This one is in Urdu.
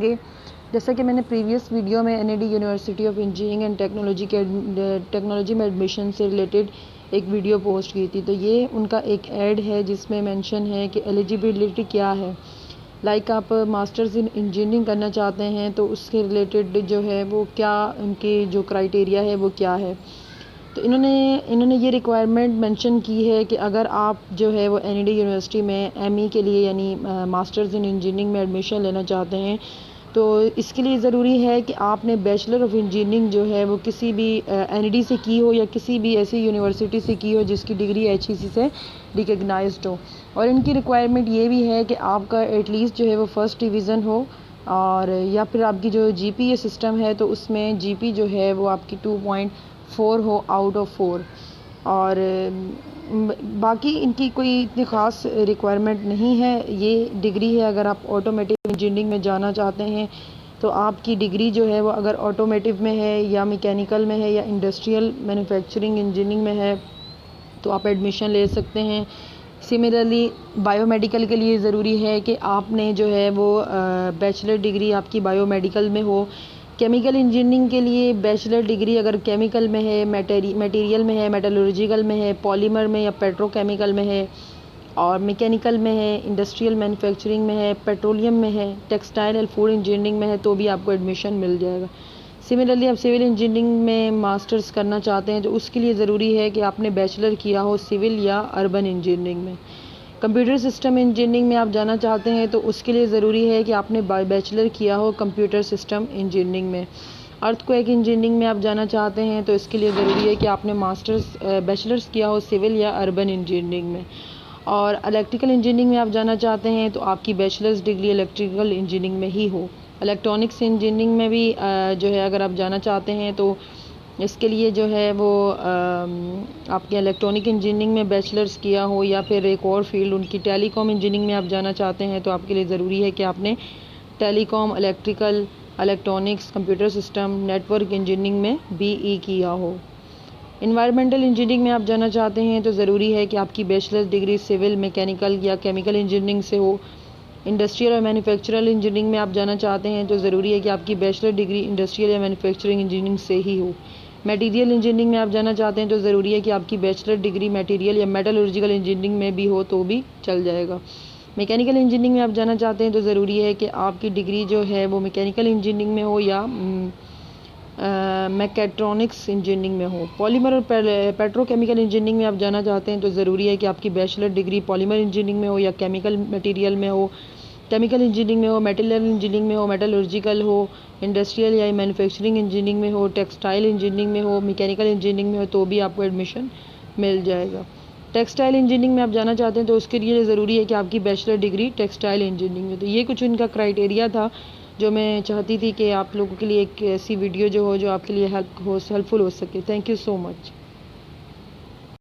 گے۔ جیسا کہ میں نے پریویس ویڈیو میں NAD university of engineering and technology میں ایڈمیشن سے ریلیٹڈ ایک ویڈیو پوسٹ کی تھی، تو یہ ان کا ایک ایڈ ہے جس میں مینشن ہے کہ ایلیجیبلٹی کیا ہے۔ لائک آپ ماسٹرز ان انجینئرنگ کرنا چاہتے ہیں تو اس کے ریلیٹڈ جو ہے وہ کیا ان کے جو کرائٹیریا ہے وہ کیا ہے۔ تو انہوں نے یہ ریکوائرمنٹ مینشن کی ہے کہ اگر آپ جو ہے وہ NAD یونیورسٹی میں ME کے لیے یعنی ماسٹرز ان انجینئرنگ میں ایڈمیشن لینا چاہتے ہیں تو اس کے لیے ضروری ہے کہ آپ نے بیچلر آف انجینئرنگ جو ہے وہ کسی بھی NAD سے کی ہو یا کسی بھی ایسی یونیورسٹی سے کی ہو جس کی ڈگری HEC سے ریکگنائزڈ ہو۔ اور ان کی ریکوائرمنٹ یہ بھی ہے کہ آپ کا ایٹ لیسٹ جو ہے وہ فرسٹ ڈویژن ہو، اور یا پھر آپ کی جو GPA سسٹم ہے تو اس میں GP جو ہے وہ آپ کی 2.4 ہو آؤٹ آف 4۔ اور باقی ان کی کوئی اتنی خاص ریکوائرمنٹ نہیں ہے۔ یہ ڈگری ہے، اگر آپ آٹومیٹک انجینئرنگ میں جانا چاہتے ہیں تو آپ کی ڈگری جو ہے وہ اگر آٹومیٹو میں ہے یا میکینیکل میں ہے یا انڈسٹریل مینوفیکچرنگ انجینئرنگ میں ہے تو آپ ایڈمیشن لے سکتے ہیں۔ سملرلی بایو میڈیکل کے لیے ضروری ہے کہ آپ نے جو ہے وہ بیچلر ڈگری آپ کی بایو میڈیکل میں ہو۔ کیمیکل انجینئرنگ کے لیے بیچلر ڈگری اگر کیمیکل میں ہے، میٹیریل میں ہے، میٹالورجیکل میں ہے، پالیمر میں یا پیٹرو کیمیکل میں ہے، اور میکینیکل میں ہے، انڈسٹریل مینوفیکچرنگ میں ہے، پیٹرولیم میں ہے، ٹیکسٹائل اینڈ فوڈ انجینئرنگ میں ہے تو بھی آپ کو ایڈمیشن مل جائے گا۔ سملرلی آپ سول انجینئرنگ میں ماسٹرز کرنا چاہتے ہیں تو اس کے لیے ضروری ہے کہ آپ نے بیچلر کیا ہو سول یا اربن انجینئرنگ میں۔ کمپیوٹر سسٹم انجینئرنگ میں آپ جانا چاہتے ہیں تو اس کے لیے ضروری ہے کہ آپ نے بیچلر کیا ہو کمپیوٹر سسٹم انجینئرنگ میں۔ ارتھ کویک انجینئرنگ میں آپ جانا چاہتے ہیں تو اس کے لیے ضروری ہے کہ آپ نے بیچلرز کیا ہو سول یا اربن انجینئرنگ میں۔ اور الیکٹریکل انجینئرنگ میں آپ جانا چاہتے ہیں تو آپ کی بیچلرز ڈگری الیکٹریکل انجینئرنگ میں ہی ہو۔ الیکٹرانکس انجینئرنگ میں بھی جو ہے اگر آپ جانا چاہتے ہیں تو اس کے لیے جو ہے وہ آپ کے الیکٹرانک انجینئرنگ میں بیچلرز کیا ہو، یا پھر ایک اور فیلڈ ان کی ٹیلی کام انجینئرنگ میں آپ جانا چاہتے ہیں تو آپ کے لیے ضروری ہے کہ آپ نے telecom, electrical, electronics, computer system, network engineering میں BE کیا ہو۔ انوائرمنٹل انجینئرنگ میں آپ جانا چاہتے ہیں تو ضروری ہے کہ آپ کی بیچلرز ڈگری سول، میکینیکل یا کیمیکل انجینئرنگ سے ہو۔ انڈسٹریل اور مینوفیکچرل انجینئرنگ میں آپ جانا چاہتے ہیں تو ضروری ہے کہ آپ کی بیچلر ڈگری انڈسٹریل یا مینوفیکچرنگ انجینئرنگ سے ہی ہو۔ میٹیریل انجینئرنگ میں آپ جانا چاہتے ہیں تو ضروری ہے کہ آپ کی بیچلر ڈگری میٹیریل یا میٹالورجیکل انجینئرنگ میں بھی ہو تو بھی چل جائے گا۔ میکینیکل انجینئرنگ میں آپ جانا چاہتے ہیں تو ضروری ہے کہ آپ کی ڈگری جو ہے وہ میکینیکل انجینئرنگ میں ہو یا میکیٹرونکس انجینئرنگ میں ہو۔ پالیمر اور پیٹرو کیمیکل انجینئرنگ میں آپ جانا چاہتے ہیں تو ضروری ہے کہ آپ کی بیچلر ڈگری پالیمر انجینئرنگ میں ہو یا کیمیکل مٹیریل میں ہو، کیمیکل انجینئرنگ میں ہو، میٹیریل انجینئرنگ میں ہو، میٹالورجیکل ہو، انڈسٹریل یا مینوفیکچرنگ انجینئرنگ میں ہو، ٹیکسٹائل انجینئرنگ میں ہو، میکینیکل انجینئرنگ میں ہو تو بھی آپ کو ایڈمیشن مل جائے گا۔ ٹیکسٹائل انجینئرنگ میں آپ جانا چاہتے ہیں تو اس کے لیے ضروری ہے کہ آپ کی بیچلر ڈگری ٹیکسٹائل انجینئرنگ میں۔ تو یہ کچھ ان کا کرائٹیریا تھا جو میں چاہتی تھی کہ آپ لوگوں کے لیے ایک ایسی ویڈیو جو ہو جو آپ کے لیے ہیلپ فل ہو سکے۔ Thank you so much.